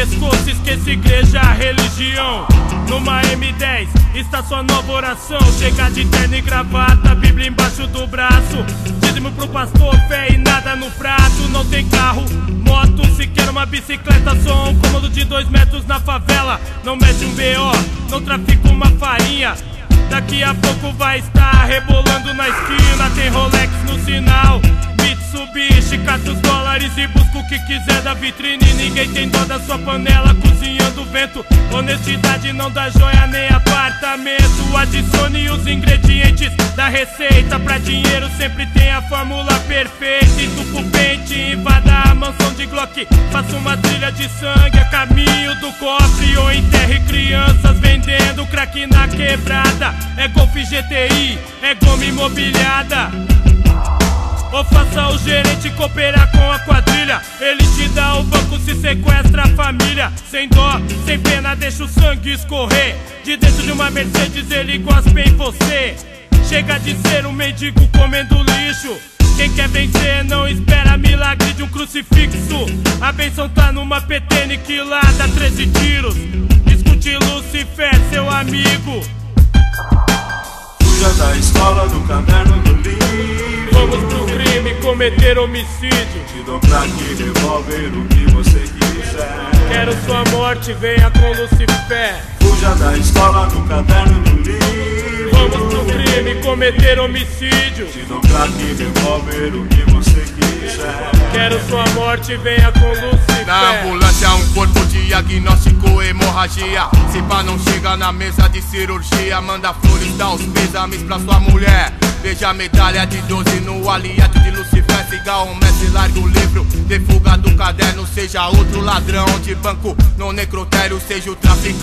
pescoço, esqueça igreja, religião. Numa M10 está sua nova oração. Chega de terno e gravata, Bíblia embaixo do braço. Dízimo pro pastor, fé e nada no prato. Não tem carro, moto, sequer uma bicicleta. Só um cômodo de 2 metros na favela. Não mete um BO, não trafica uma farinha. Daqui a pouco vai estar rebolando na esquina. Tem Rolex no sinal, Mitsubishi, cata os dólares e busca o que quiser da vitrine. Ninguém tem dó da sua panela, cozinhando vento. Honestidade não dá joia nem apartamento. Adicione os ingredientes da receita. Pra dinheiro sempre tem a fórmula perfeita. Entupa o pente, invada a mansão de Glock. Faça uma trilha de sangue a caminho do cofre. Ou enterre crianças vendendo crack na quebrada. É Golf GTI, é goma imobiliada. Ou faça o gerente cooperar com a quadrilha. Ele te dá o banco se sequestra a família. Sem dó, sem pena, deixa o sangue escorrer. De dentro de uma Mercedes ele gospe em você. Chega de ser um mendigo comendo lixo. Quem quer vencer não espera milagre de um crucifixo. A benção tá numa PT aniquilada, 13 tiros. Escute Lucifer, seu amigo. Fuja da escola, do caderno, do livro. Vamos pro crime, cometer homicídio. Te dou crack, revólver, o que você quiser. Quero sua morte, venha com Lucifer. Fuja da escola, do caderno, do livro. Vamos pro crime, cometer homicídio. Te dou crack, revólver, o que você quiser. Quero sua morte, venha com Lucifer. Na ambulância um corpo, diagnóstico, hemorragia. Se pá não chega na mesa de cirurgia, manda flores, dá os pêsames pra sua mulher. Veja a medalha de 12 no aliado de Lucifer. Siga o mestre, larga o livro, dê fuga do caderno. Seja outro ladrão de banco, no necrotério, seja o traficante.